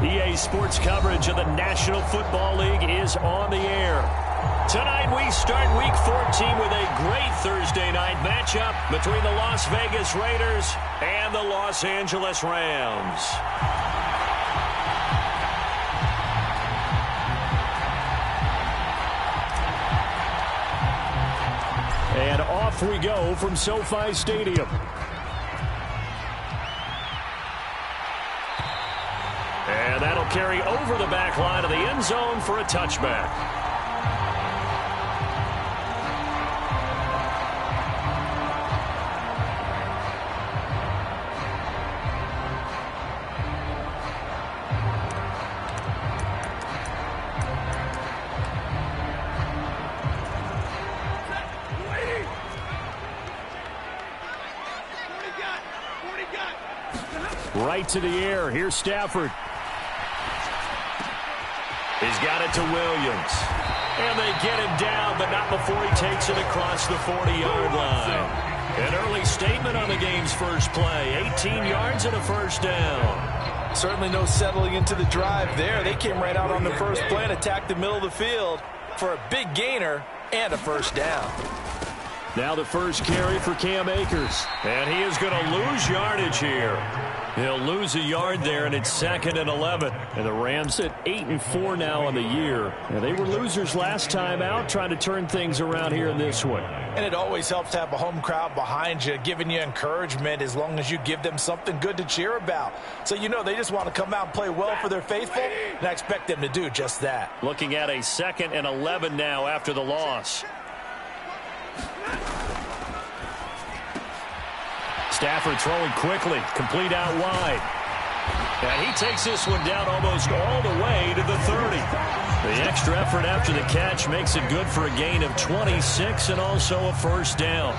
EA Sports coverage of the National Football League is on the air. Tonight we start Week 14 with a great Thursday night matchup between the Las Vegas Raiders and the Los Angeles Rams. And off we go from SoFi Stadium. And that'll carry over the back line of the end zone for a touchback. Right to the air. Here's Stafford. He's got it to Williams. And they get him down, but not before he takes it across the 40-yard line. An early statement on the game's first play. 18 yards and a first down. Certainly no settling into the drive there. They came right out on the first play and attacked the middle of the field for a big gainer and a first down. Now the first carry for Cam Akers. And he is going to lose yardage here. He'll lose a yard there, and it's 2nd and 11. And the Rams at 8-4 now on the year. And they were losers last time out, trying to turn things around here in this one. And it always helps to have a home crowd behind you, giving you encouragement as long as you give them something good to cheer about. So you know they just want to come out and play well for their faithful, and I expect them to do just that. Looking at a 2nd and 11 now after the loss. Stafford throwing quickly, complete out wide. And he takes this one down almost all the way to the 30. The extra effort after the catch makes it good for a gain of 26 and also a first down.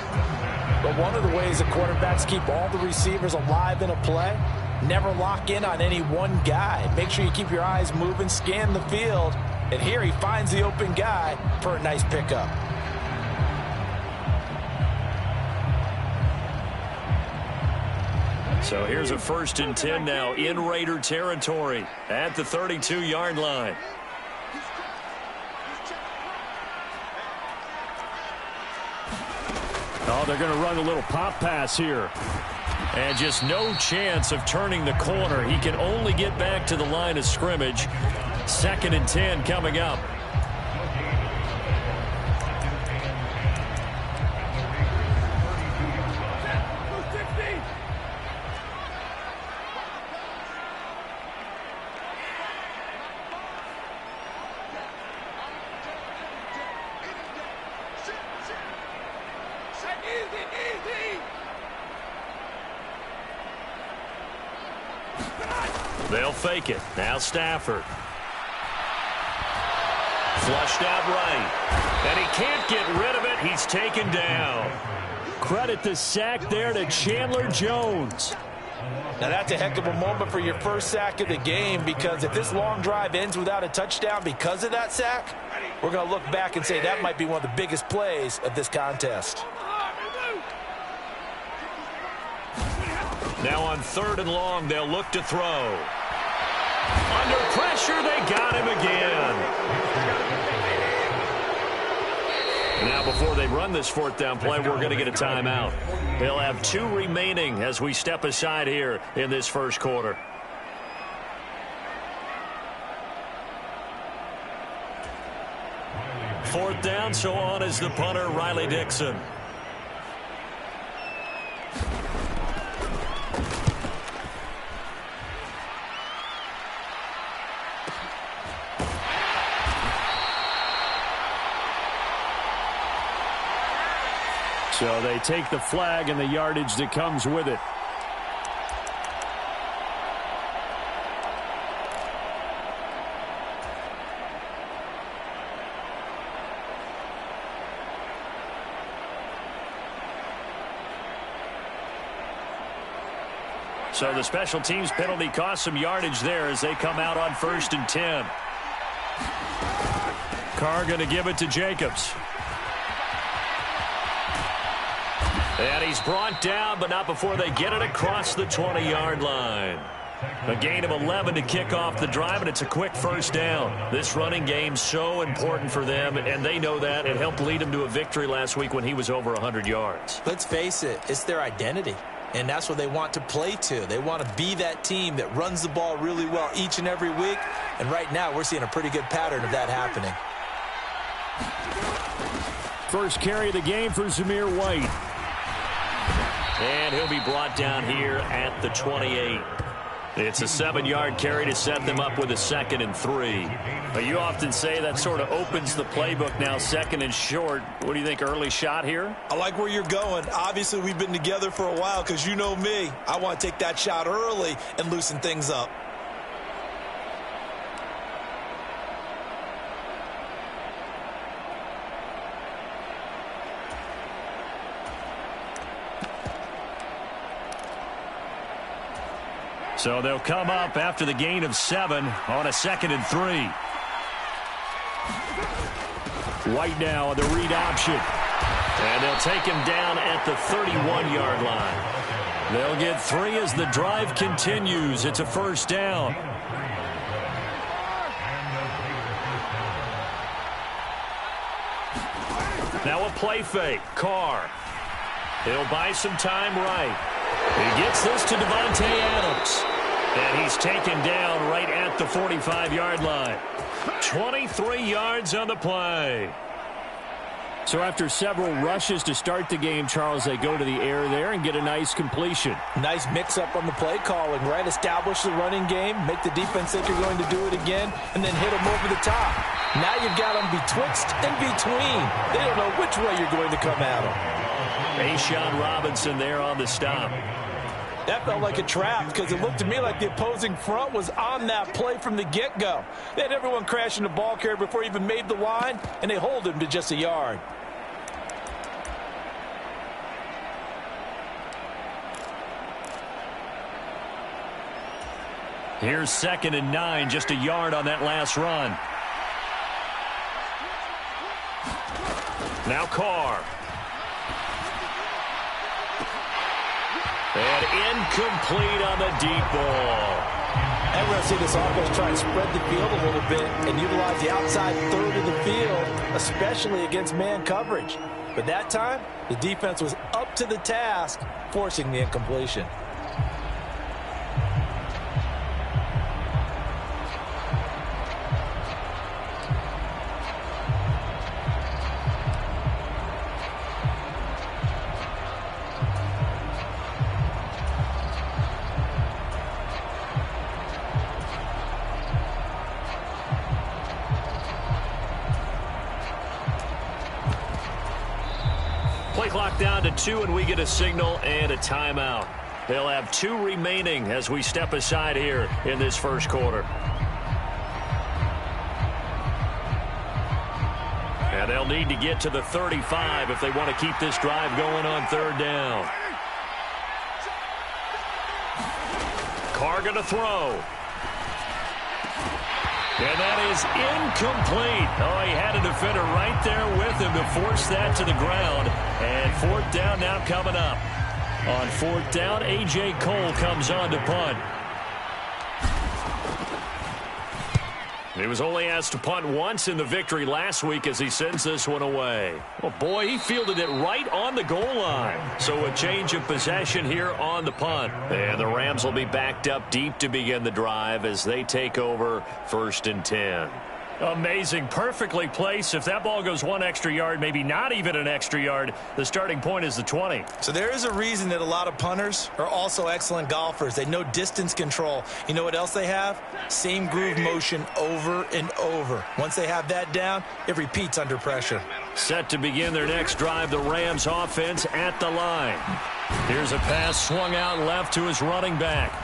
But one of the ways the quarterbacks keep all the receivers alive in a play, never lock in on any one guy. Make sure you keep your eyes moving, scan the field. And here he finds the open guy for a nice pickup. So here's a 1st and 10 now in Raider territory at the 32-yard line. Oh, they're going to run a little pop pass here. And just no chance of turning the corner. He can only get back to the line of scrimmage. 2nd and 10 coming up. They'll fake it. Now Stafford. Flushed out right. And he can't get rid of it. He's taken down. Credit the sack there to Chandler Jones. Now that's a heck of a moment for your first sack of the game, because if this long drive ends without a touchdown because of that sack, we're going to look back and say that might be one of the biggest plays of this contest. Now on 3rd and long, they'll look to throw. Under pressure, they got him again. Now before they run this 4th down play, we're going to get a timeout. They'll have 2 remaining as we step aside here in this first quarter. Fourth down, so on is the punter, Riley Dixon. So they take the flag and the yardage that comes with it. So the special teams penalty cost some yardage there as they come out on 1st and 10. Carr going to give it to Jacobs. And he's brought down, but not before they get it across the 20-yard line. A gain of 11 to kick off the drive, and it's a quick first down. This running game's so important for them, and they know that. It helped lead them to a victory last week when he was over 100 yards. Let's face it, it's their identity, and that's what they want to play to. They want to be that team that runs the ball really well each and every week, and right now we're seeing a pretty good pattern of that happening. First carry of the game for Zamir White. And he'll be brought down here at the 28. It's a 7-yard carry to set them up with a 2nd and 3. But you often say that sort of opens the playbook now, 2nd and short. What do you think, early shot here? I like where you're going. Obviously, we've been together for a while because you know me. I want to take that shot early and loosen things up. So they'll come up after the gain of 7 on a 2nd and 3. White now on the read option. And they'll take him down at the 31-yard line. They'll get 3 as the drive continues. It's a first down. Now a play fake. Carr. He'll buy some time right. He gets this to Devontae Adams. And he's taken down right at the 45-yard line. 23 yards on the play. So after several rushes to start the game, Charles, they go to the air there and get a nice completion. Nice mix-up on the play calling, right? Establish the running game, make the defense think you're going to do it again, and then hit them over the top. Now you've got them betwixt and between. They don't know which way you're going to come at them. A'Shawn Robinson there on the stop. That felt like a trap because it looked to me like the opposing front was on that play from the get-go. They had everyone crashing the ball carrier before he even made the line, and they hold him to just a yard. Here's 2nd and 9, just a yard on that last run. Now Carr. And incomplete on the deep ball. And we're going to see this offense try and spread the field a little bit and utilize the outside third of the field, especially against man coverage. But that time, the defense was up to the task, forcing the incompletion. Play clock down to 2, and we get a signal and a timeout. They'll have 2 remaining as we step aside here in this first quarter. And they'll need to get to the 35 if they want to keep this drive going on 3rd down. Carr going to throw. And that is incomplete. Oh, he had a defender right there with him to force that to the ground. And 4th down now coming up. On 4th down, A.J. Cole comes on to punt. He was only asked to punt once in the victory last week as he sends this one away. Oh, boy, he fielded it right on the goal line. So a change of possession here on the punt. And the Rams will be backed up deep to begin the drive as they take over 1st and 10. Amazing. Perfectly placed. If that ball goes 1 extra yard, maybe not even an extra yard, the starting point is the 20. So there is a reason that a lot of punters are also excellent golfers. They know distance control. You know what else they have? Same groove motion over and over. Once they have that down, it repeats under pressure. Set to begin their next drive, the Rams offense at the line. Here's a pass swung out left to his running back.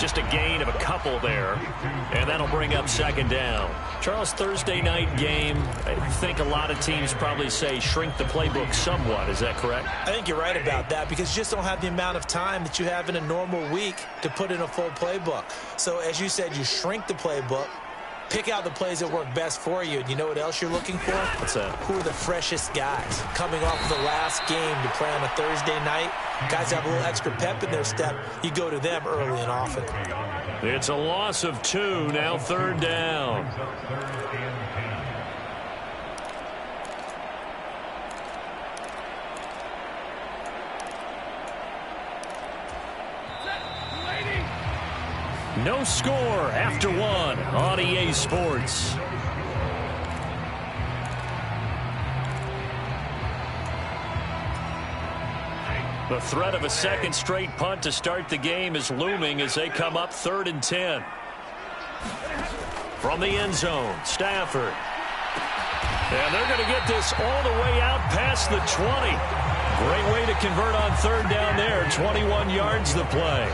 Just a gain of a couple there, and that'll bring up 2nd down. Charles, Thursday night game, I think a lot of teams probably say shrink the playbook somewhat. Is that correct? I think you're right about that because you just don't have the amount of time that you have in a normal week to put in a full playbook. So as you said, you shrink the playbook, pick out the plays that work best for you. And you know what else you're looking for? What's that? Who are the freshest guys coming off of the last game to play on a Thursday night? Guys have a little extra pep in their step. You go to them early and often. It's a loss of 2, now 3rd down. No score after 1 on EA Sports. The threat of a second straight punt to start the game is looming as they come up 3rd and 10. From the end zone, Stafford. And they're going to get this all the way out past the 20. Great way to convert on 3rd down there. 21 yards the play.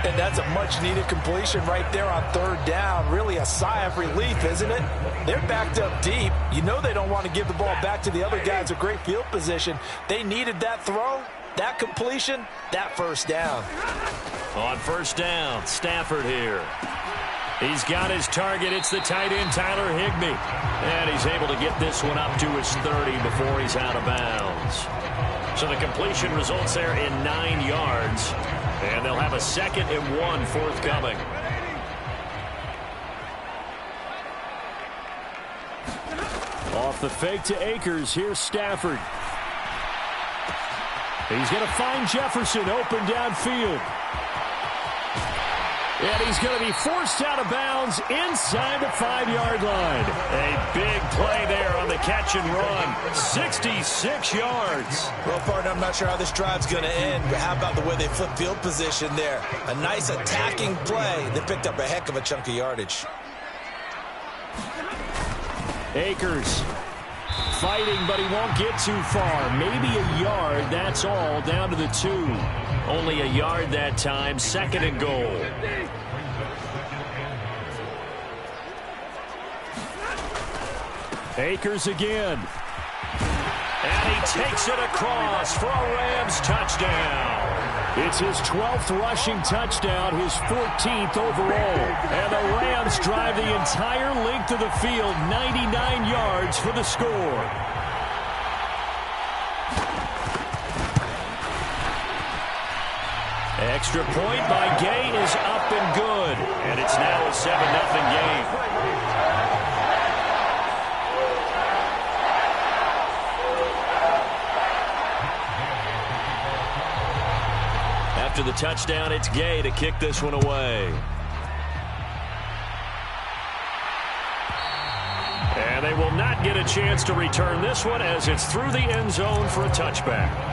And that's a much-needed completion right there on 3rd down. Really a sigh of relief, isn't it? They're backed up deep. You know they don't want to give the ball back to the other guys with great field position. They needed that throw, that completion, that 1st down. On 1st down, Stafford here. He's got his target. It's the tight end, Tyler Higbee. And he's able to get this one up to his 30 before he's out of bounds. So the completion results there in 9 yards. And they'll have a 2nd and 1 forthcoming. Off the fake to Akers. Here's Stafford. He's going to find Jefferson open downfield. And he's going to be forced out of bounds inside the 5-yard line. A big play there on the catch and run. 66 yards. Well, partner, I'm not sure how this drive's going to end, but how about the way they flip field position there? A nice attacking play that picked up a heck of a chunk of yardage. Akers fighting, but he won't get too far. Maybe a yard, that's all, down to the 2. Only a yard that time, 2nd and goal. Akers again. And he takes it across for a Rams touchdown. It's his 12th rushing touchdown, his 14th overall. And the Rams drive the entire length of the field, 99 yards for the score. Extra point by Gay is up and good. And it's now a 7-0 game. After the touchdown, it's Gay to kick this one away. And they will not get a chance to return this one as it's through the end zone for a touchback.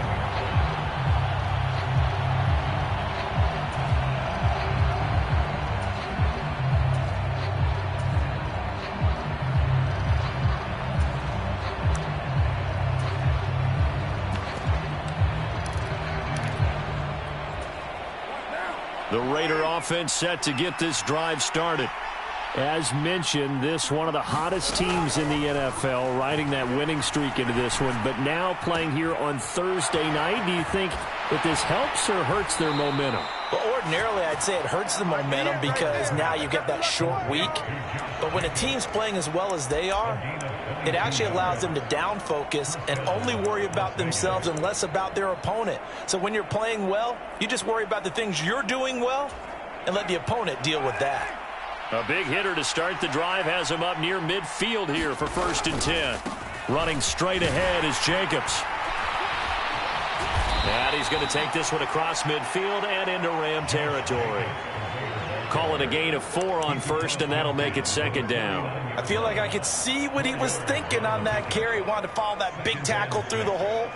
The Raider offense set to get this drive started. As mentioned, this one of the hottest teams in the NFL, riding that winning streak into this one, but now playing here on Thursday night. Do you think that this helps or hurts their momentum? Well, ordinarily, I'd say it hurts the momentum because now you get that short week. But when a team's playing as well as they are, it actually allows them to down focus and only worry about themselves and less about their opponent. So when you're playing well, you just worry about the things you're doing well and let the opponent deal with that. A big hitter to start the drive has him up near midfield here for 1st and 10. Running straight ahead is Jacobs. And he's going to take this one across midfield and into Ram territory. Call it a gain of 4 on 1st, and that'll make it 2nd down. I feel like I could see what he was thinking on that carry. He wanted to follow that big tackle through the hole.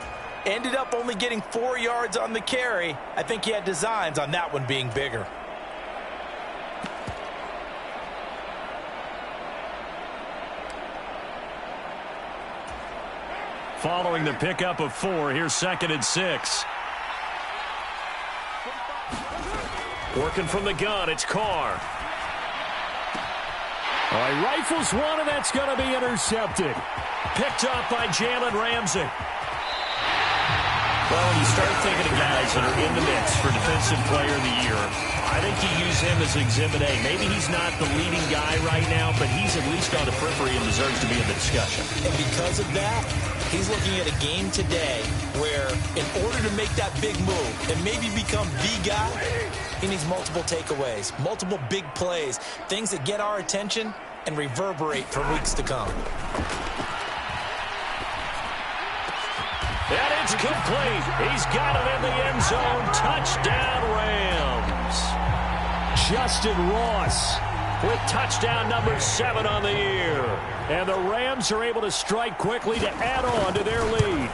Ended up only getting 4 yards on the carry. I think he had designs on that one being bigger. Following the pickup of 4, here's 2nd and 6. Working from the gun, it's Carr. All right, rifles one, and that's going to be intercepted. Picked up by Jalen Ramsey. Well, when you start thinking of guys that are in the mix for Defensive Player of the Year, I think you use him as Exhibit A. Maybe he's not the leading guy right now, but he's at least on the periphery and deserves to be in the discussion. And because of that, he's looking at a game today where in order to make that big move and maybe become the guy, he needs multiple takeaways, multiple big plays, things that get our attention and reverberate for weeks to come. And it's complete. He's got it in the end zone. Touchdown, Rams. Justin Ross with touchdown number 7 on the year. And the Rams are able to strike quickly to add on to their lead.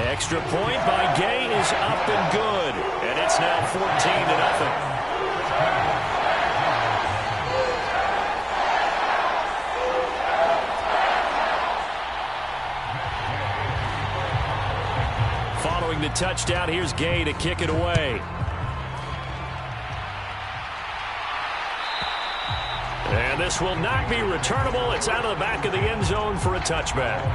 Extra point by Gay is up and good. And it's now 14-0. Following the touchdown, here's Gay to kick it away. And this will not be returnable. It's out of the back of the end zone for a touchback.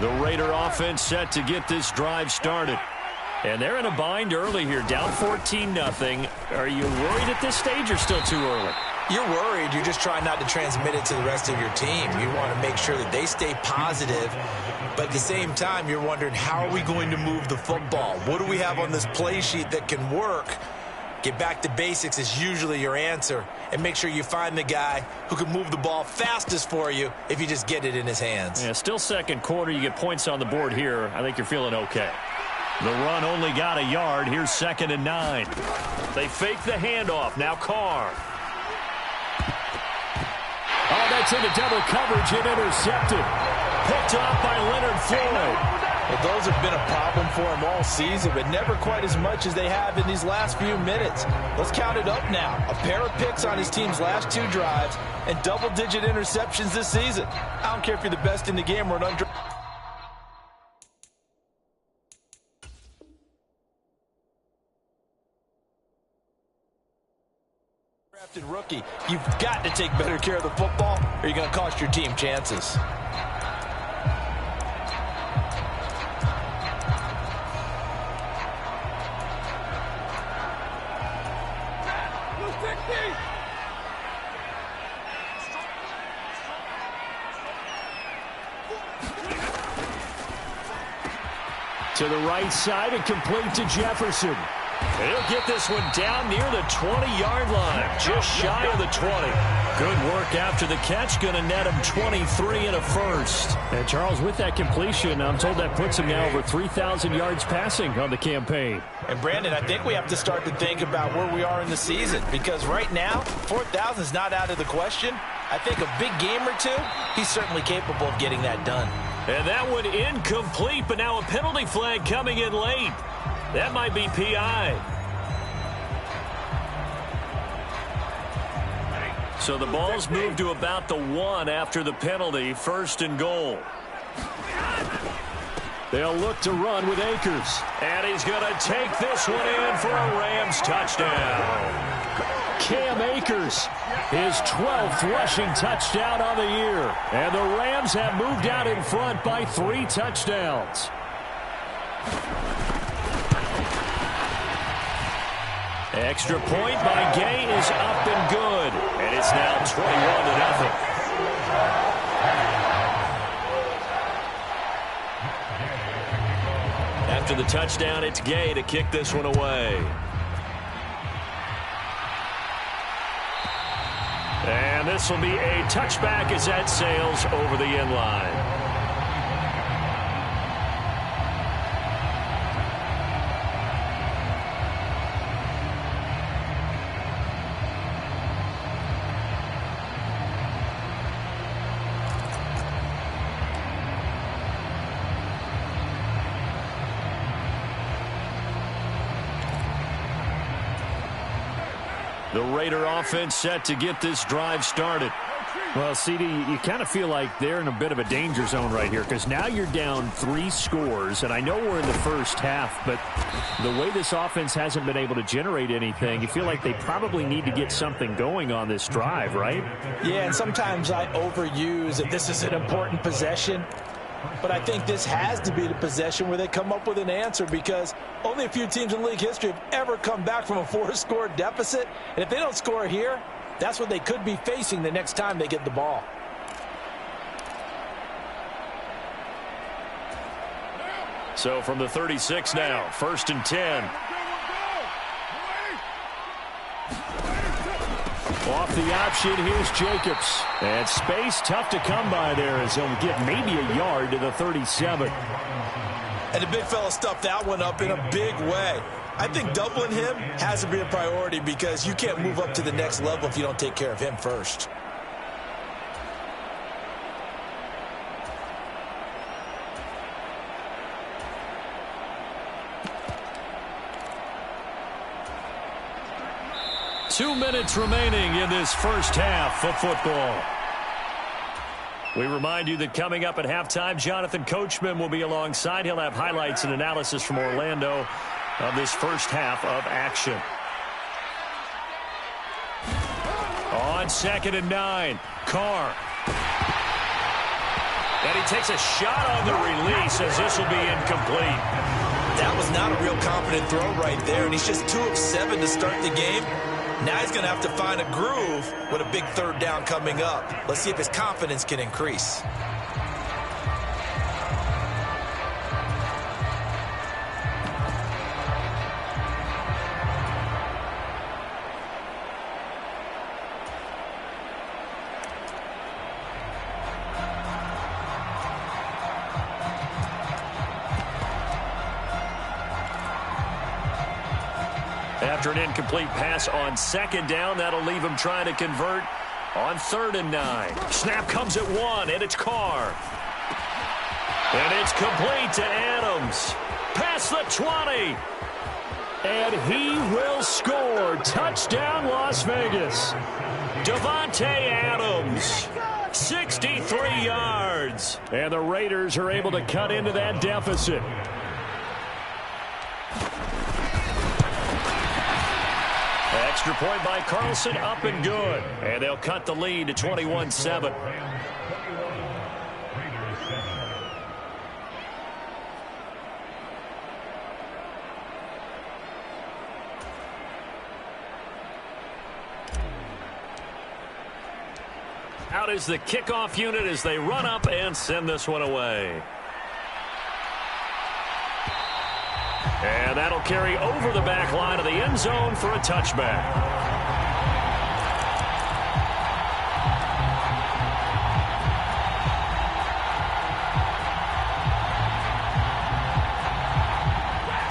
The Raider offense set to get this drive started. And they're in a bind early here, down 14-0. Are you worried at this stage or still too early? You're worried. You're just trying not to transmit it to the rest of your team. You want to make sure that they stay positive. But at the same time, you're wondering, how are we going to move the football? What do we have on this play sheet that can work? Get back to basics is usually your answer. And make sure you find the guy who can move the ball fastest for you if you just get it in his hands. Yeah, still second quarter. You get points on the board here. I think you're feeling okay. The run only got a yard. Here's 2nd and 9. They fake the handoff. Now Carr. Oh, that's into double coverage and intercepted. Picked off by Leonard Floyd. Well, those have been a problem for him all season, but never quite as much as they have in these last few minutes. Let's count it up now. A pair of picks on his team's last 2 drives and double-digit interceptions this season. I don't care if you're the best in the game or an undrafted rookie. You've got to take better care of the football or you're going to cost your team chances. To the right side and complete to Jefferson. He'll get this one down near the 20-yard line, just shy of the 20. Good work after the catch, going to net him 23 and a first. And Charles, with that completion, I'm told that puts him now over 3,000 yards passing on the campaign. And Brandon, I think we have to start to think about where we are in the season, because right now, 4,000 is not out of the question. I think a big game or two, he's certainly capable of getting that done. And that one incomplete, but now a penalty flag coming in late. That might be PI. So the ball's moved to about the 1 after the penalty, 1st and goal. They'll look to run with Akers. And he's going to take this one in for a Rams touchdown. Cam Akers, his 12th rushing touchdown on the year. And the Rams have moved out in front by 3 touchdowns. Extra point by Gay is up and good. And it's now 21-0. After the touchdown, it's Gay to kick this one away. And this will be a touchback as that sails over the end line. The Raider offense set to get this drive started. Well, CD, you kind of feel like they're in a bit of a danger zone right here because now you're down 3 scores, and I know we're in the first half, but the way this offense hasn't been able to generate anything, you feel like they probably need to get something going on this drive, right? Yeah, and sometimes I overuse that this is an important possession, but I think this has to be the possession where they come up with an answer because only a few teams in league history have ever come back from a 4-score deficit, and if they don't score here, that's what they could be facing the next time they get the ball. So from the 36 now, 1st and 10. Off the option, here's Jacobs. And space tough to come by there as he'll get maybe a yard to the 37. And the big fella stuffed that one up in a big way. I think doubling him has to be a priority because you can't move up to the next level if you don't take care of him first. Two minutes remaining in this first half of football. We remind you that coming up at halftime, Jonathan Coachman will be alongside. He'll have highlights and analysis from Orlando of this first half of action. On 2nd and 9, Carr. And he takes a shot on the release as this will be incomplete. That was not a real confident throw right there, and he's just 2 of 7 to start the game. Now he's going to have to find a groove with a big 3rd down coming up. Let's see if his confidence can increase. After an incomplete pass on 2nd down, that'll leave him trying to convert on 3rd and 9. Snap comes at 1, and it's Carr. And it's complete to Adams. Past the 20. And he will score. Touchdown, Las Vegas. Davante Adams. 63 yards. And the Raiders are able to cut into that deficit. Extra point by Carlson, up and good. And they'll cut the lead to 21-7. Out is the kickoff unit as they run up and send this one away. And that'll carry over the back line of the end zone for a touchback.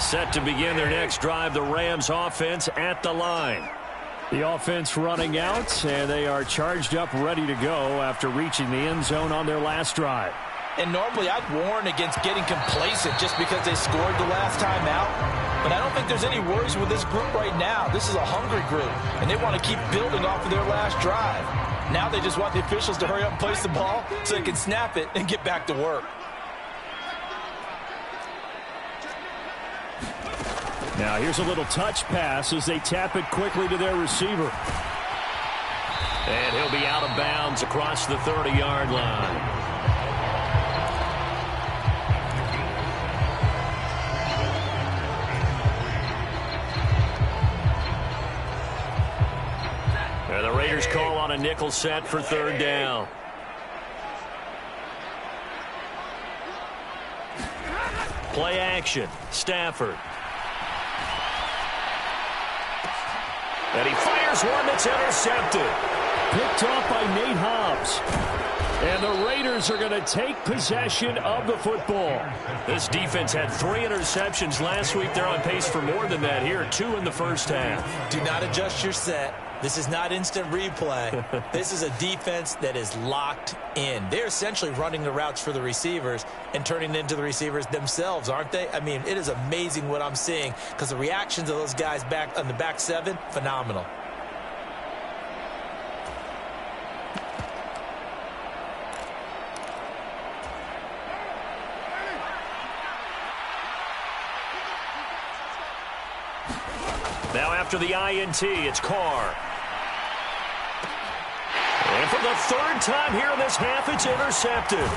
Set to begin their next drive, the Rams offense at the line. The offense running out, and they are charged up, ready to go after reaching the end zone on their last drive. And normally I'd warn against getting complacent just because they scored the last time out. But I don't think there's any worries with this group right now. This is a hungry group, and they want to keep building off of their last drive. Now they just want the officials to hurry up and place the ball so they can snap it and get back to work. Now here's a little touch pass as they tap it quickly to their receiver. And he'll be out of bounds across the 30-yard line. And the Raiders call on a nickel set for 3rd down. Play action. Stafford. And he fires one that's intercepted. Picked off by Nate Hobbs. And the Raiders are going to take possession of the football. This defense had 3 interceptions last week. They're on pace for more than that here. 2 in the first half. Do not adjust your set. This is not instant replay. This is a defense that is locked in. They're essentially running the routes for the receivers and turning it into the receivers themselves, aren't they? I mean, it is amazing what I'm seeing because the reactions of those guys back on the back 7, phenomenal. Now after the INT, it's Carr. And for the third time here in this half, it's intercepted.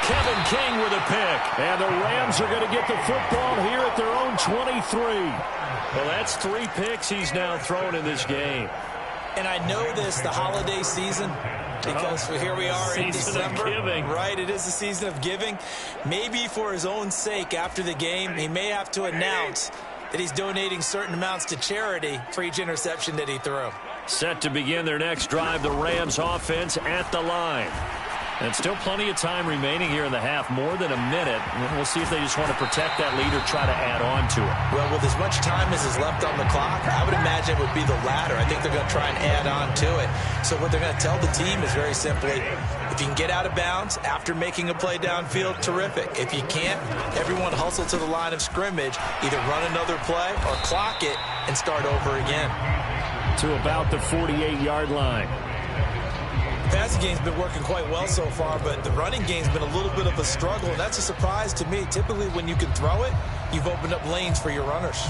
Kevin King with a pick. And the Rams are going to get the football here at their own 23. Well, that's 3 picks he's now thrown in this game. And I know this, the holiday season, because here we are in December. Season of giving. Right, it is the season of giving. Maybe for his own sake after the game, he may have to announce that he's donating certain amounts to charity for each interception that he threw. Set to begin their next drive, the Rams offense at the line. And still plenty of time remaining here in the half, more than a minute. We'll see if they just want to protect that lead or try to add on to it. Well, with as much time as is left on the clock, I would imagine it would be the latter. I think they're going to try and add on to it. So what they're going to tell the team is very simply, if you can get out of bounds after making a play downfield, terrific. If you can't, everyone hustle to the line of scrimmage, either run another play or clock it and start over again. To about the 48-yard line. The passing game's been working quite well so far, but the running game's been a little bit of a struggle, and that's a surprise to me. Typically, when you can throw it, you've opened up lanes for your runners.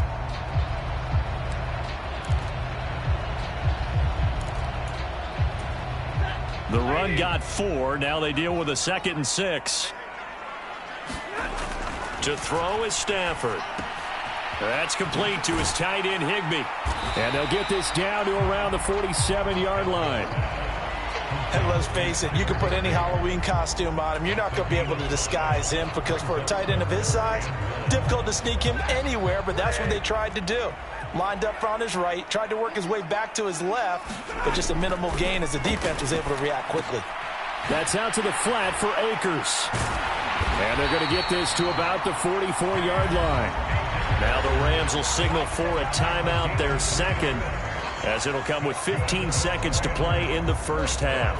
The run got 4. Now they deal with a 2nd and 6. To throw is Stafford. That's complete to his tight end, Higbee. And they'll get this down to around the 47-yard line. And let's face it, you can put any Halloween costume on him. You're not going to be able to disguise him because for a tight end of his size, difficult to sneak him anywhere, but that's what they tried to do. Lined up on his right, tried to work his way back to his left, but just a minimal gain as the defense was able to react quickly. That's out to the flat for Akers. And they're going to get this to about the 44-yard line. Now the Rams will signal for a timeout, their second, as it'll come with 15 seconds to play in the first half.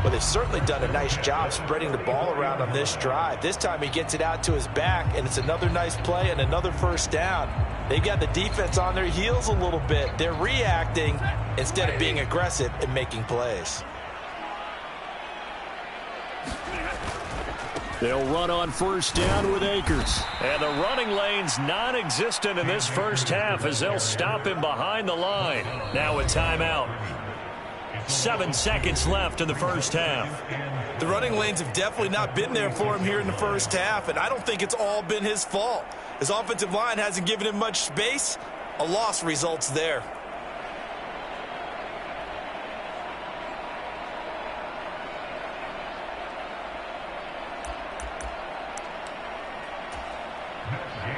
Well, they've certainly done a nice job spreading the ball around on this drive. This time he gets it out to his back, and it's another nice play and another first down. They've got the defense on their heels a little bit. They're reacting instead of being aggressive and making plays. They'll run on first down with Akers. And the running lane's non-existent in this first half as they'll stop him behind the line. Now a timeout. 7 seconds left in the first half. The running lanes have definitely not been there for him here in the first half, and I don't think it's all been his fault. His offensive line hasn't given him much space. A loss results there.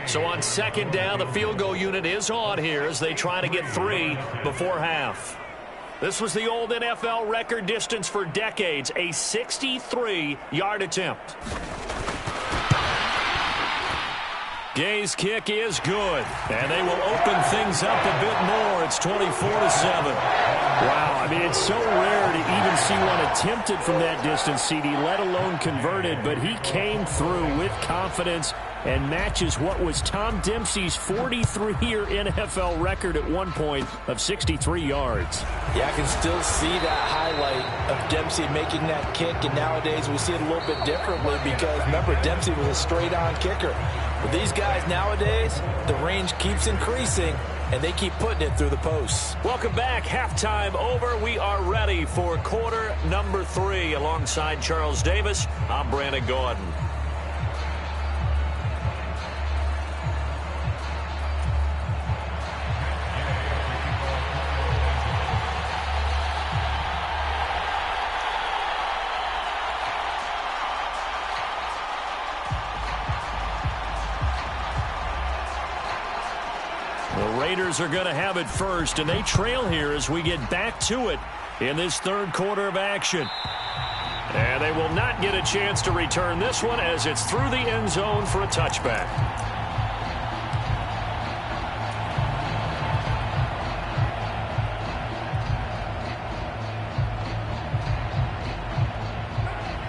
So on second down, the field goal unit is on here as they try to get 3 before half. This was the old NFL record distance for decades, a 63-yard attempt. Gay's kick is good, and they will open things up a bit more. It's 24-7. Wow, I mean, it's so rare to even see one attempted from that distance, CD, let alone converted, but he came through with confidence and matches what was Tom Dempsey's 43-year NFL record at one point of 63 yards. Yeah, I can still see that highlight of Dempsey making that kick, and nowadays we see it a little bit differently because, remember, Dempsey was a straight-on kicker. But these guys nowadays, the range keeps increasing, and they keep putting it through the posts. Welcome back. Halftime over. We are ready for quarter number 3. Alongside Charles Davis, I'm Brandon Gordon. The Raiders are going to have it first, and they trail here as we get back to it in this third quarter of action. And they will not get a chance to return this one as it's through the end zone for a touchback.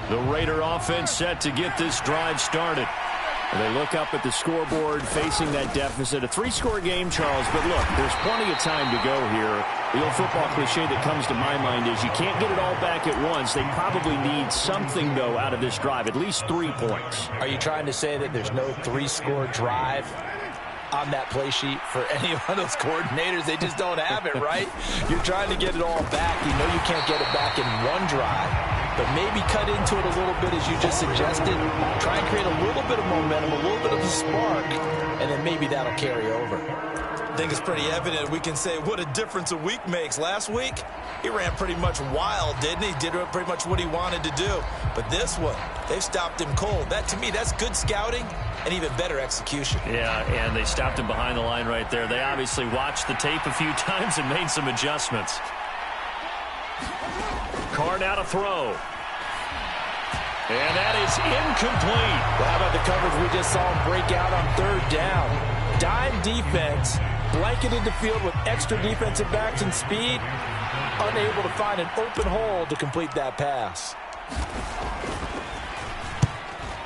The Raider offense set to get this drive started. And they look up at the scoreboard facing that deficit. A 3-score game, Charles, but look, there's plenty of time to go here. The old football cliche that comes to my mind is you can't get it all back at once. They probably need something, though, out of this drive, at least 3 points. Are you trying to say that there's no 3-score drive? on that play sheet for any one of those coordinators. They just don't have it, right? You're trying to get it all back. You know you can't get it back in one drive, but maybe cut into it a little bit as you just suggested. Try and create a little bit of momentum, a little bit of a spark, and then maybe that'll carry over. I think it's pretty evident we can say what a difference a week makes. Last week, he ran pretty much wild, didn't he? Did pretty much what he wanted to do. But this one, they've stopped him cold. That, to me, that's good scouting and even better execution. Yeah, and they stopped him behind the line right there. They obviously watched the tape a few times and made some adjustments. Carr now to throw. And that is incomplete. Well, how about the coverage we just saw him break out on third down? Dime defense, blanketed the field with extra defensive backs and speed, unable to find an open hole to complete that pass.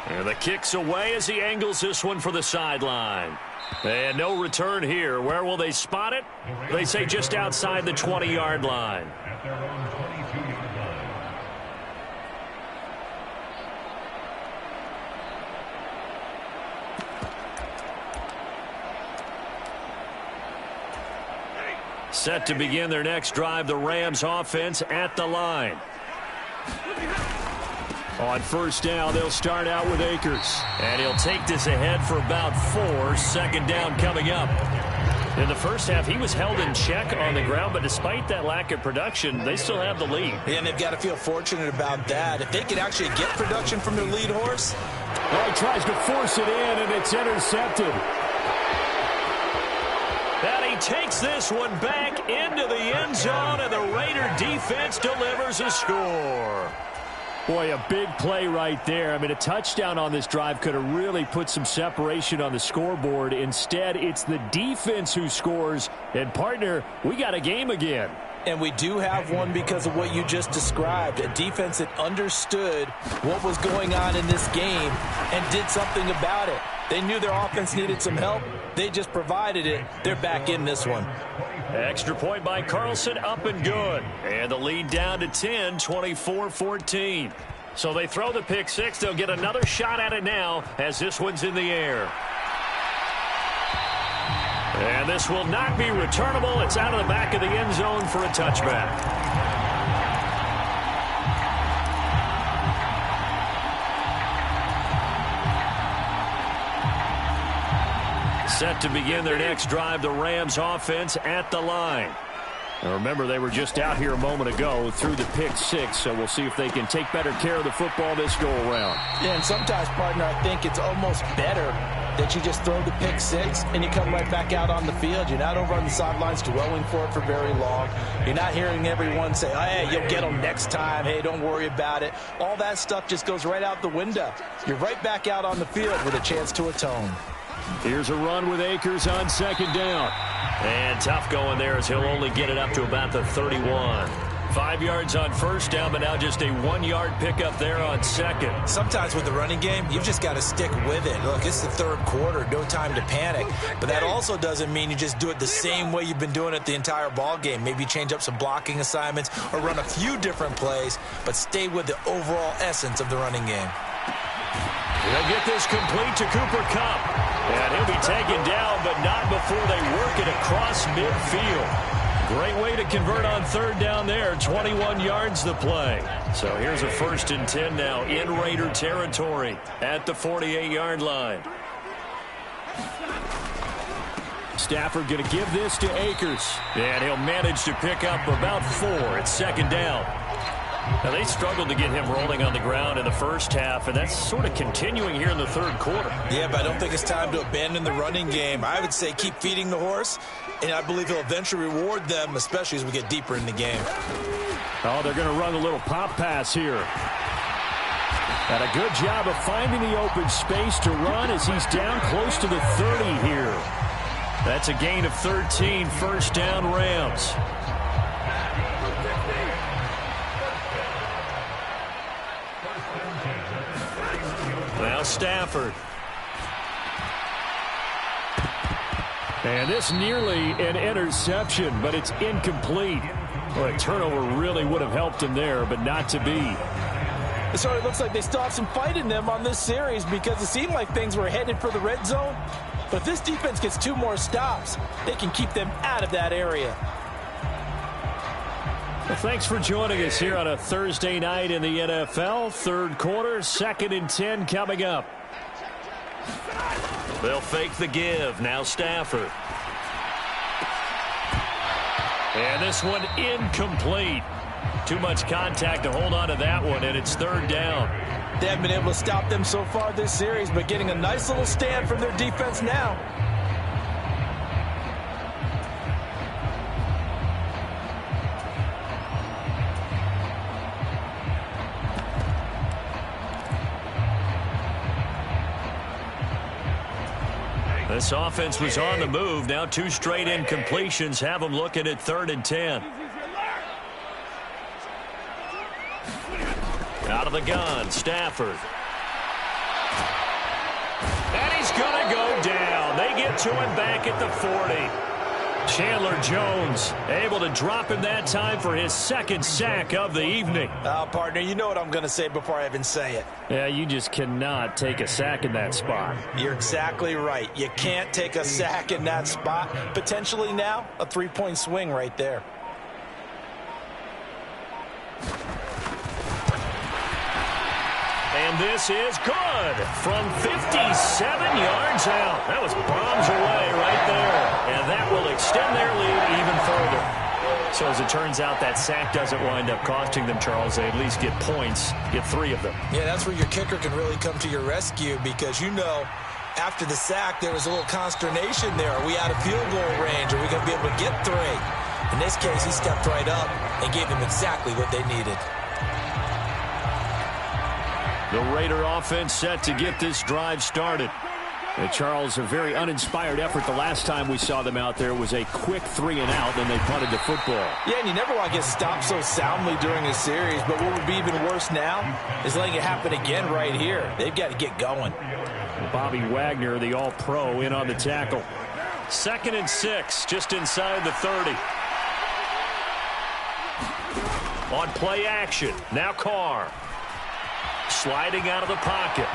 And the kick's away as he angles this one for the sideline. And no return here. Where will they spot it? They say just outside the 20-yard line. Set to begin their next drive, the Rams offense at the line. On first down, they'll start out with Akers. And he'll take this ahead for about 4. Second down coming up. In the first half, he was held in check on the ground, but despite that lack of production, they still have the lead. And they've got to feel fortunate about that. If they could actually get production from their lead horse. Well, he tries to force it in, and it's intercepted. And he takes this one back into the end zone, and the Raider defense delivers a score. Boy, a big play right there. I mean, a touchdown on this drive could have really put some separation on the scoreboard. Instead, it's the defense who scores. And, partner, we got a game again. And we do have one because of what you just described. A defense that understood what was going on in this game and did something about it. They knew their offense needed some help. They just provided it. They're back in this one. Extra point by Carlson, up and good. And the lead down to 10, 24-14. So they throw the pick six. They'll get another shot at it now as this one's in the air. And this will not be returnable. It's out of the back of the end zone for a touchback. Set to begin their next drive, the Rams offense at the line. Now remember, they were just out here a moment ago through the pick six, so we'll see if they can take better care of the football this go-around. Yeah, and sometimes, partner, I think it's almost better that you just throw the pick six and you come right back out on the field. You're not over on the sidelines dwelling for it for very long. You're not hearing everyone say, oh, hey, you'll get them next time. Hey, don't worry about it. All that stuff just goes right out the window. You're right back out on the field with a chance to atone. Here's a run with Akers on second down. And tough going there as he'll only get it up to about the 31. 5 yards on first down, but now just a 1-yard pickup there on second. Sometimes with the running game, you've just got to stick with it. Look, it's the third quarter, no time to panic. But that also doesn't mean you just do it the same way you've been doing it the entire ball game. Maybe change up some blocking assignments or run a few different plays, but stay with the overall essence of the running game. They'll get this complete to Cooper Kupp. And he'll be taken down, but not before they work it across midfield. Great way to convert on third down there. 21 yards the play. So here's a 1st and 10 now in Raider territory at the 48-yard line. Stafford going to give this to Akers. And he'll manage to pick up about 4 at second down. Now, they struggled to get him rolling on the ground in the first half, and that's sort of continuing here in the third quarter. Yeah, but I don't think it's time to abandon the running game. I would say keep feeding the horse, and I believe he'll eventually reward them, especially as we get deeper in the game. Oh, they're going to run a little pop pass here. And a good job of finding the open space to run as he's down close to the 30 here. That's a gain of 13, first down Rams. Now Stafford. And this nearly an interception, but it's incomplete. Well, a turnover really would have helped him there, but not to be. So it looks like they still have some fight in them on this series because it seemed like things were headed for the red zone. But if this defense gets 2 more stops, they can keep them out of that area. Well, thanks for joining us here on a Thursday night in the NFL. Third quarter, 2nd and 10 coming up. They'll fake the give. Now Stafford. And this one incomplete. Too much contact to hold on to that one, and it's 3rd down. They haven't been able to stop them so far this series, but getting a nice little stand from their defense now. This offense was on the move. Now 2 straight incompletions have them looking at 3rd and 10. Out of the gun, Stafford. And he's going to go down. They get to him back at the 40. Chandler Jones able to drop him that time for his 2nd sack of the evening. Partner, you know what I'm going to say before I even say it. Yeah, you just cannot take a sack in that spot. You're exactly right. You can't take a sack in that spot. Potentially now, a 3-point swing right there. And this is good from 57 yards out. That was bombs away right there. And that will extend their lead even further. So as it turns out, that sack doesn't wind up costing them, Charles. They at least get points, get 3 of them. Yeah, that's where your kicker can really come to your rescue because, you know, after the sack, there was a little consternation there. Are we out of field goal range? Are we going to be able to get 3? In this case, he stepped right up and gave them exactly what they needed. The Raider offense set to get this drive started. And Charles, a very uninspired effort the last time we saw them out there was a quick 3 and out, then they punted the football. Yeah, and you never want to get stopped so soundly during a series, but what would be even worse now is letting it happen again right here. They've got to get going. Bobby Wagner, the all-pro, in on the tackle. 2nd and 6, just inside the 30. On play action, now Carr. Sliding out of the pocket.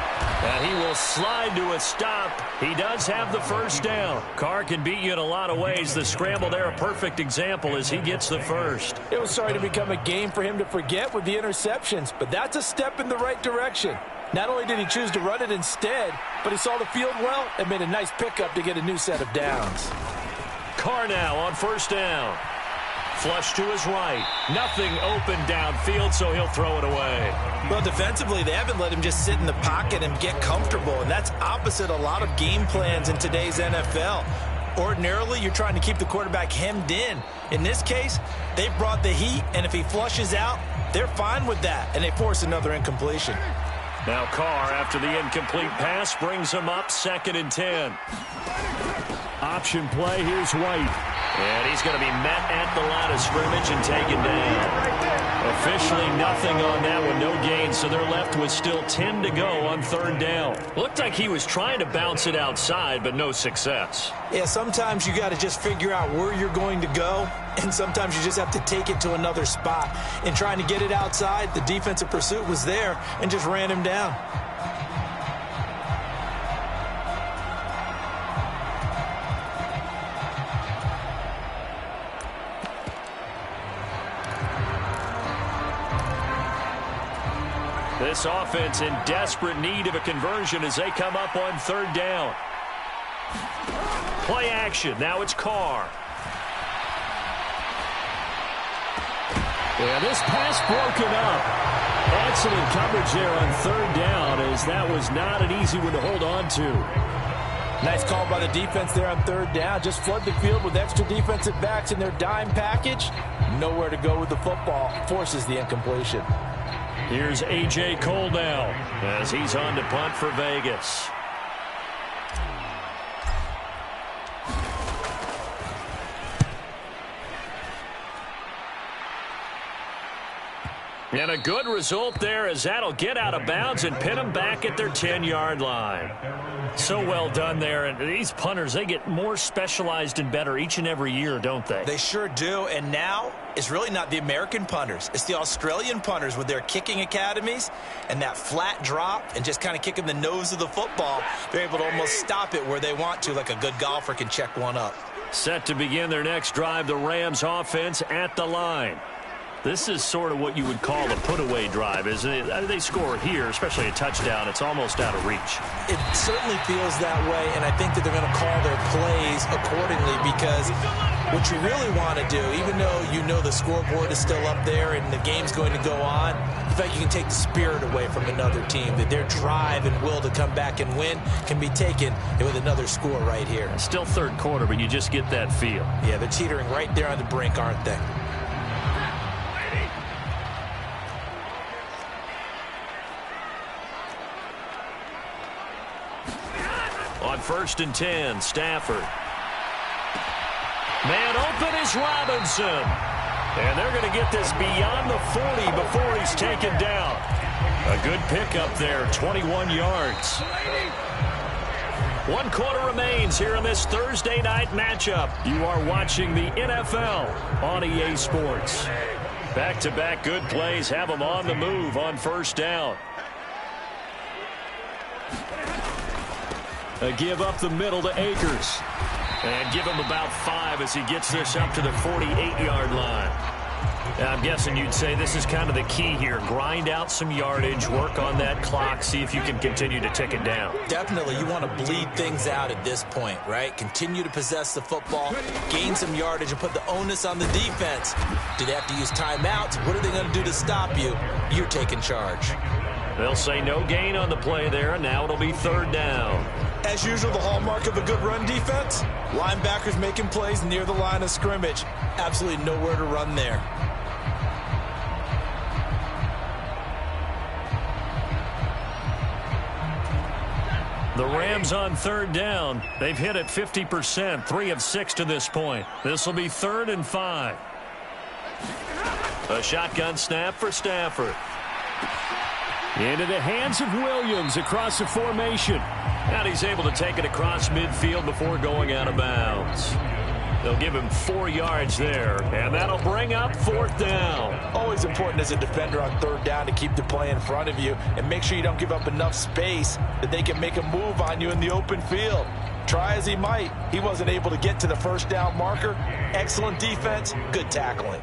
And he will slide to a stop. He does have the 1st down. Carr can beat you in a lot of ways. The scramble there, a perfect example as he gets the 1st. It was starting to become a game for him to forget with the interceptions, but that's a step in the right direction. Not only did he choose to run it instead, but he saw the field well and made a nice pickup to get a new set of downs. Carr now on 1st down. Flush to his right. Nothing open downfield, so he'll throw it away. Well, defensively, they haven't let him just sit in the pocket and get comfortable, and that's opposite a lot of game plans in today's NFL. Ordinarily, you're trying to keep the quarterback hemmed in. In this case, they brought the heat, and if he flushes out, they're fine with that, and they force another incompletion. Now Carr, after the incomplete pass, brings him up 2nd and 10. Option play, here's White. And he's going to be met at the line of scrimmage and taken down. Officially nothing on that one, no gain, so they're left with still 10 to go on 3rd down. Looked like he was trying to bounce it outside, but no success. Yeah, sometimes you got to just figure out where you're going to go, and sometimes you just have to take it to another spot. In trying to get it outside, the defensive pursuit was there and just ran him down. This offense in desperate need of a conversion as they come up on 3rd down. Play action. Now it's Carr. Yeah, this pass broken up. Excellent coverage there on 3rd down as that was not an easy one to hold on to. Nice call by the defense there on 3rd down. Just flood the field with extra defensive backs in their dime package. Nowhere to go with the football. Forces the incompletion. Here's A.J. Cole now as he's on to punt for Vegas. And a good result there, as that'll get out of bounds and pin them back at their 10-yard line. So well done there. And these punters, they get more specialized and better each and every year, don't they? They sure do. And now it's really not the American punters. It's the Australian punters with their kicking academies and that flat drop and just kind of kicking the nose of the football. They're able to almost stop it where they want to, like a good golfer can check one up. Set to begin their next drive, the Rams offense at the line. This is sort of what you would call a put-away drive, isn't it? They score here, especially a touchdown. It's almost out of reach. It certainly feels that way, and I think that they're going to call their plays accordingly, because what you really want to do, even though you know the scoreboard is still up there and the game's going to go on, in fact, you can take the spirit away from another team, that their drive and will to come back and win can be taken with another score right here. Still third quarter, but you just get that feel. Yeah, they're teetering right there on the brink, aren't they? On 1st and 10, Stafford. Man open is Robinson. And they're going to get this beyond the 40 before he's taken down. A good pickup there, 21 yards. 1 quarter remains here in this Thursday night matchup. You are watching the NFL on EA Sports. Back-to-back good plays have them on the move on 1st down. A give up the middle to Akers. And give him about 5 as he gets this up to the 48-yard line. Now, I'm guessing you'd say this is kind of the key here. Grind out some yardage, work on that clock, see if you can continue to tick it down. Definitely. You want to bleed things out at this point, right? Continue to possess the football, gain some yardage, and put the onus on the defense. Do they have to use timeouts? What are they going to do to stop you? You're taking charge. They'll say no gain on the play there, and now it'll be 3rd down. As usual, the hallmark of a good run defense, linebackers making plays near the line of scrimmage. Absolutely nowhere to run there. The Rams on 3rd down. They've hit it 50%, 3 of 6 to this point. This will be 3rd and 5. A shotgun snap for Stafford. Into the hands of Williams across the formation. And he's able to take it across midfield before going out of bounds. They'll give him 4 yards there, and that'll bring up 4th down. Always important as a defender on 3rd down to keep the play in front of you and make sure you don't give up enough space that they can make a move on you in the open field. Try as he might, he wasn't able to get to the 1st down marker. Excellent defense, good tackling.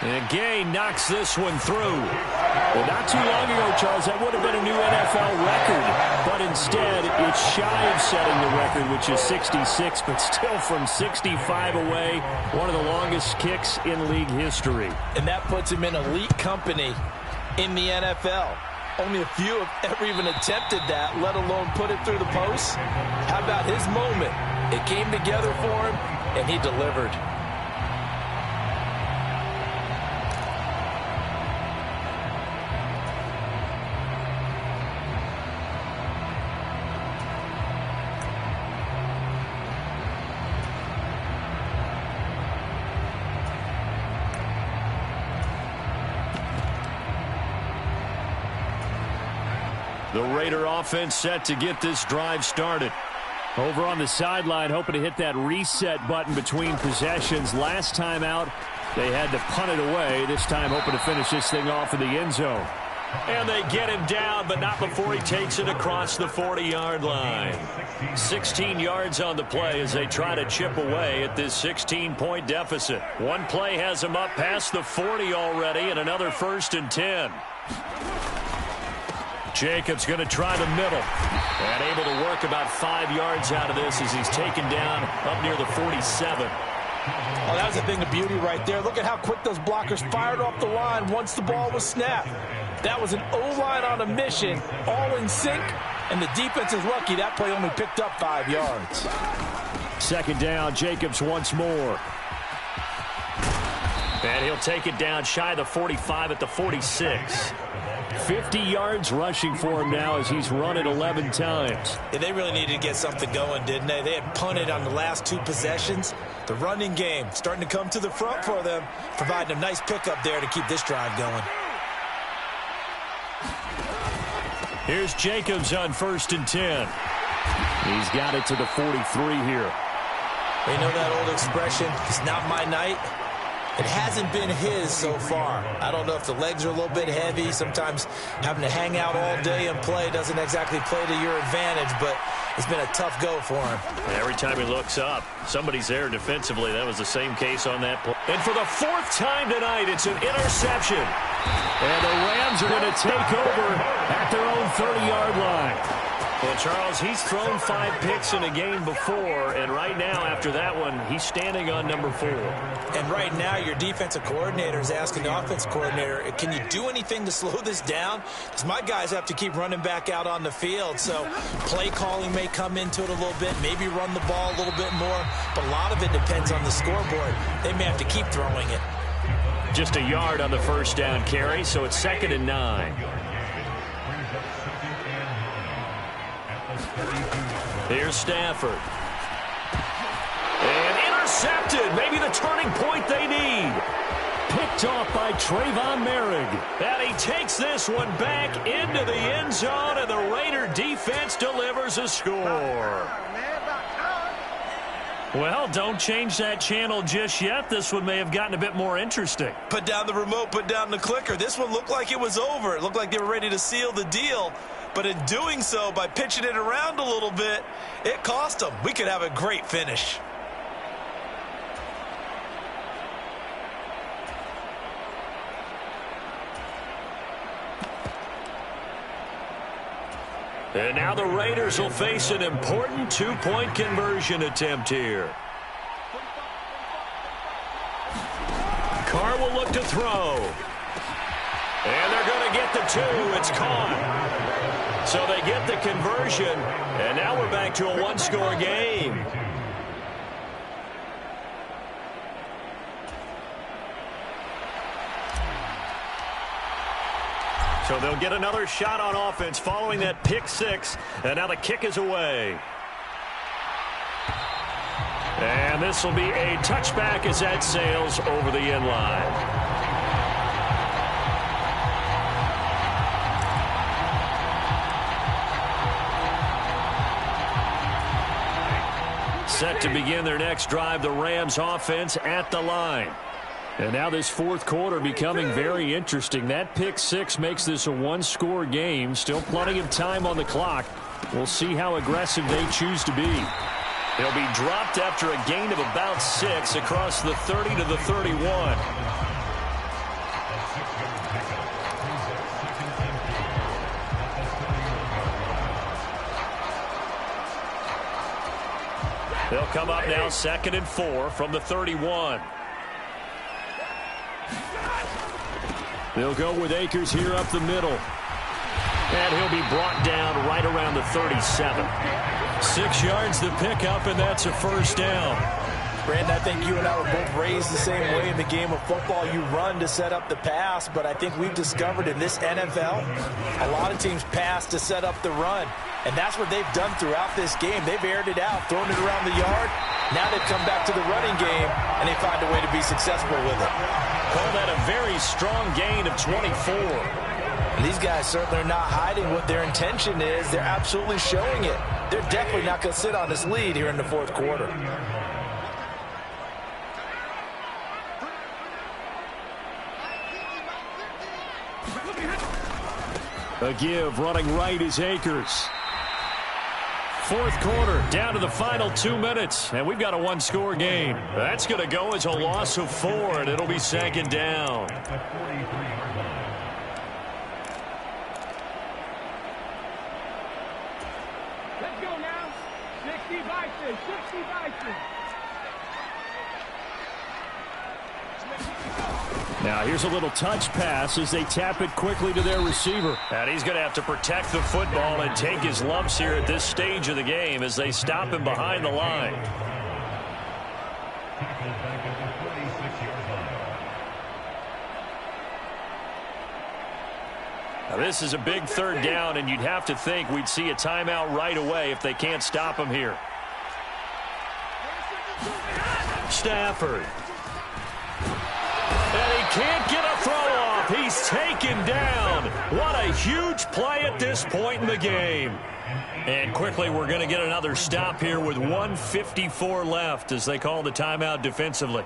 And Gay knocks this one through. Well, not too long ago, Charles, that would have been a new NFL record. But instead, it's shy of setting the record, which is 66, but still from 65 away, one of the longest kicks in league history. And that puts him in elite company in the NFL. Only a few have ever even attempted that, let alone put it through the post. How about his moment? It came together for him, and he delivered. The Raider offense set to get this drive started. Over on the sideline, hoping to hit that reset button between possessions. Last time out, they had to punt it away. This time, hoping to finish this thing off in the end zone. And they get him down, but not before he takes it across the 40-yard line. 16 yards on the play as they try to chip away at this 16-point deficit. One play has them up past the 40 already, and another 1st and 10. Jacobs going to try the middle. And able to work about 5 yards out of this as he's taken down up near the 47. Oh, that was a thing of beauty right there. Look at how quick those blockers fired off the line once the ball was snapped. That was an O-line on a mission, all in sync, and the defense is lucky that play only picked up 5 yards. 2nd down, Jacobs once more. And he'll take it down shy of the 45 at the 46. 50 yards rushing for him now as he's run it 11 times. Yeah, they really needed to get something going, didn't they? They had punted on the last 2 possessions. The running game starting to come to the front for them, providing a nice pickup there to keep this drive going. Here's Jacobs on 1st and 10. He's got it to the 43 here. You know that old expression, it's not my night? It hasn't been his so far. I don't know if the legs are a little bit heavy. Sometimes having to hang out all day and play doesn't exactly play to your advantage, but it's been a tough go for him. Every time he looks up, somebody's there defensively. That was the same case on that play. And for the 4th time tonight, it's an interception. And the Rams are going to take over at their own 30-yard line. Well, Charles, he's thrown 5 picks in a game before, and right now, after that one, he's standing on number 4. And right now, your defensive coordinator is asking the offensive coordinator, can you do anything to slow this down? Because my guys have to keep running back out on the field, so play calling may come into it a little bit, maybe run the ball a little bit more, but a lot of it depends on the scoreboard. They may have to keep throwing it. Just a yard on the 1st down carry, so it's 2nd and 9. Here's Stafford. And intercepted. Maybe the turning point they need. Picked off by Trayvon Merrick. And he takes this one back into the end zone, and the Raider defense delivers a score. Well, don't change that channel just yet. This one may have gotten a bit more interesting. Put down the remote, put down the clicker. This one looked like it was over. It looked like they were ready to seal the deal. But in doing so, by pitching it around a little bit, it cost them. We could have a great finish. And now the Raiders will face an important 2-point conversion attempt here. Carr will look to throw. And they're going to get the 2. It's caught. So they get the conversion, and now we're back to a 1-score game. So they'll get another shot on offense following that pick 6, and now the kick is away. And this will be a touchback as that sails over the end line. Set to begin their next drive, the Rams offense at the line. And now this 4th quarter becoming very interesting. That pick 6 makes this a 1-score game. Still plenty of time on the clock. We'll see how aggressive they choose to be. They'll be dropped after a gain of about 6 across the 30 to the 31. They'll come up now 2nd and 4 from the 31. They'll go with Akers here up the middle. And he'll be brought down right around the 37. 6 yards the pickup, and that's a 1st down. Brandon, I think you and I were both raised the same way in the game of football. You run to set up the pass, but I think we've discovered in this NFL, a lot of teams pass to set up the run. And that's what they've done throughout this game. They've aired it out, thrown it around the yard. Now they've come back to the running game, and they find a way to be successful with it. Call that a very strong gain of 24. And these guys certainly are not hiding what their intention is. They're absolutely showing it. They're definitely not going to sit on this lead here in the 4th quarter. A give running right is Akers. 4th quarter, down to the final 2 minutes, and we've got a 1-score game. That's going to go as a loss of 4, and it'll be 2nd down. Let's go now. 60 Bison, 60 Bison. Now here's a little touch pass as they tap it quickly to their receiver. And he's going to have to protect the football and take his lumps here at this stage of the game as they stop him behind the line. Now, this is a big third down, and you'd have to think we'd see a timeout right away if they can't stop him here. Stafford. And he can't get a throw off. He's taken down. What a huge play at this point in the game. And quickly, we're going to get another stop here with 1:54 left as they call the timeout defensively.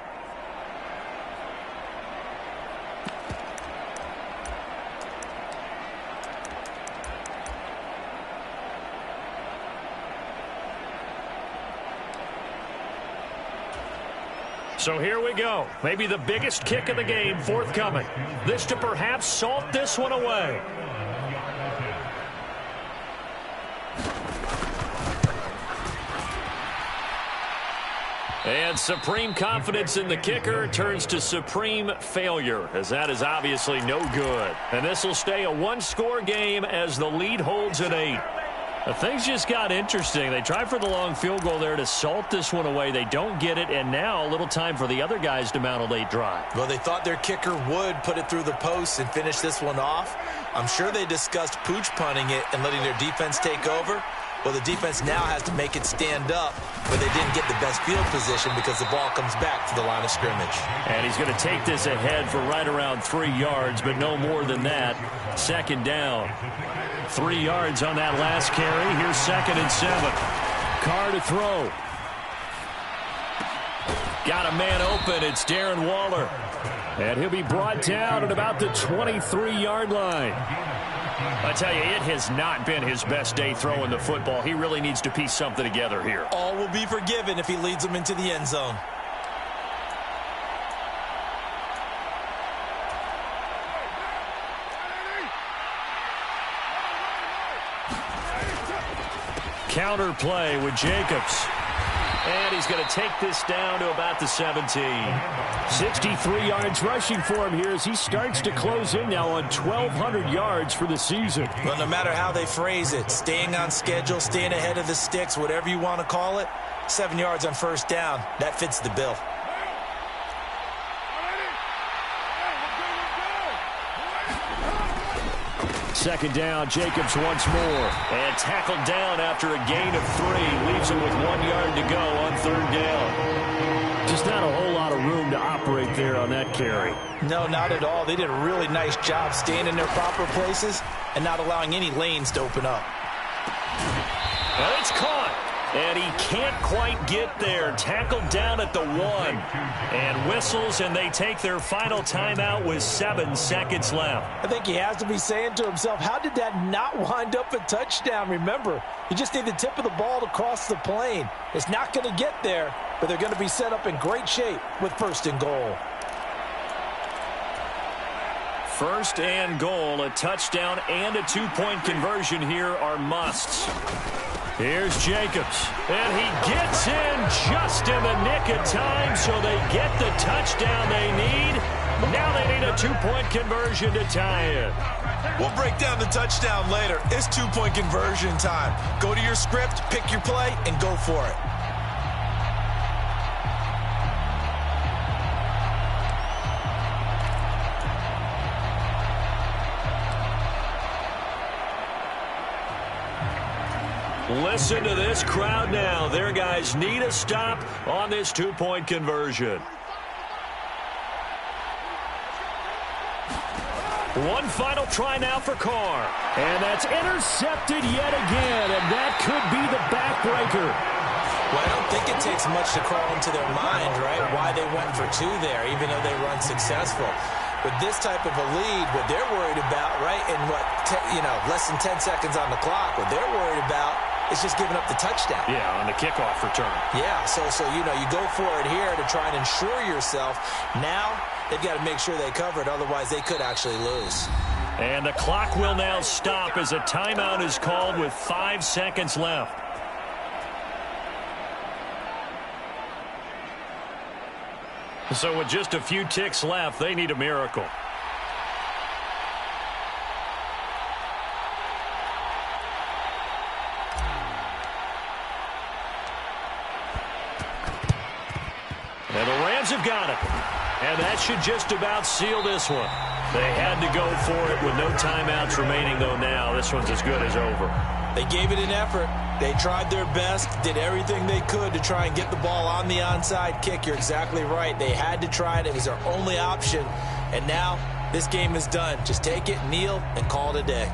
So here we go. Maybe the biggest kick of the game forthcoming. This to perhaps salt this one away. And supreme confidence in the kicker turns to supreme failure, as that is obviously no good. And this will stay a one-score game as the lead holds at 8. Things just got interesting. They tried for the long field goal there to salt this one away. They don't get it, and now a little time for the other guys to mount a late drive. Well, they thought their kicker would put it through the post and finish this one off. I'm sure they discussed pooch punting it and letting their defense take over. Well, the defense now has to make it stand up, but they didn't get the best field position because the ball comes back to the line of scrimmage. And he's going to take this ahead for right around 3 yards, but no more than that. Second down. 3 yards on that last carry. Here's 2nd and 7. Carr to throw. Got a man open. It's Darren Waller. And he'll be brought down at about the 23-yard line. I tell you, it has not been his best day throwing the football. He really needs to piece something together here. All will be forgiven if he leads them into the end zone. Counter play with Jacobs. And he's going to take this down to about the 17. 63 yards rushing for him here as he starts to close in now on 1,200 yards for the season. Well, no matter how they phrase it, staying on schedule, staying ahead of the sticks, whatever you want to call it, 7 yards on first down, that fits the bill. Second down, Jacobs once more. And tackled down after a gain of 3. Leaves him with 1 yard to go on third down. Just not a whole lot of room to operate there on that carry. No, not at all. They did a really nice job staying in their proper places and not allowing any lanes to open up. Well, it's caught. And he can't quite get there. Tackled down at the 1. And whistles, and they take their final timeout with 7 seconds left. I think he has to be saying to himself, how did that not wind up a touchdown? Remember, you just need the tip of the ball to cross the plane. It's not going to get there, but they're going to be set up in great shape with 1st and goal. 1st and goal, a touchdown and a 2-point conversion here are musts. Here's Jacobs, and he gets in just in the nick of time, so they get the touchdown they need. Now they need a 2-point conversion to tie it. We'll break down the touchdown later. It's 2-point conversion time. Go to your script, pick your play, and go for it. Listen to this crowd now. Their guys need a stop on this 2-point conversion. One final try now for Carr. And that's intercepted yet again, and that could be the backbreaker. Well, I don't think it takes much to crawl into their mind, right, why they went for 2 there, even though they run successful. With this type of a lead, what they're worried about, right, in less than 10 seconds on the clock, what they're worried about is just giving up the touchdown. Yeah, on the kickoff return. Yeah, so you go for it here to try and ensure yourself. Now they've got to make sure they cover it, otherwise they could actually lose. And the clock will now stop as a timeout is called with 5 seconds left. So with just a few ticks left, they need a miracle. And the Rams have got it. And that should just about seal this one. They had to go for it with no timeouts remaining, though now. This one's as good as over. They gave it an effort. They tried their best, did everything they could to try and get the ball on the onside kick. You're exactly right. They had to try it. It was their only option. And now this game is done. Just take it, kneel, and call it a day.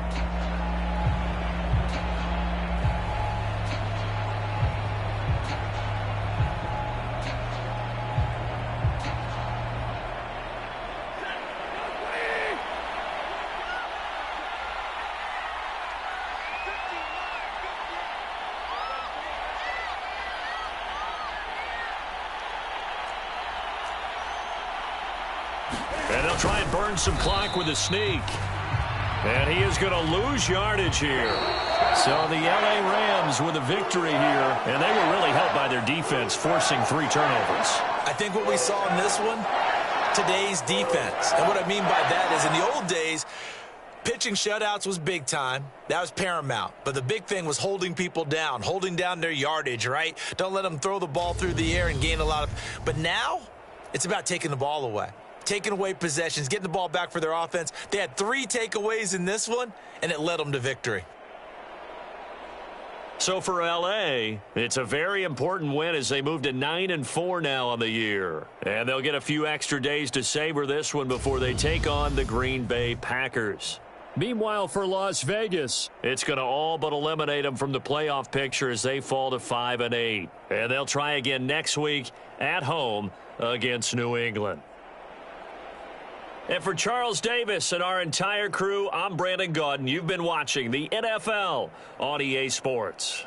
And they'll try and burn some clock with a sneak. And he is going to lose yardage here. So the L.A. Rams with a victory here. And they were really helped by their defense, forcing 3 turnovers. I think what we saw in this one, today's defense. And what I mean by that is in the old days, pitching shutouts was big time. That was paramount. But the big thing was holding people down, holding down their yardage, right? Don't let them throw the ball through the air and gain a lot of... But now, it's about taking the ball away. Taking away possessions, getting the ball back for their offense. They had 3 takeaways in this one, and it led them to victory. So for L.A., it's a very important win as they move to 9-4 now on the year. And they'll get a few extra days to savor this one before they take on the Green Bay Packers. Meanwhile, for Las Vegas, it's going to all but eliminate them from the playoff picture as they fall to 5-8. And they'll try again next week at home against New England. And for Charles Davis and our entire crew, I'm Brandon Gaudin. You've been watching the NFL on EA Sports.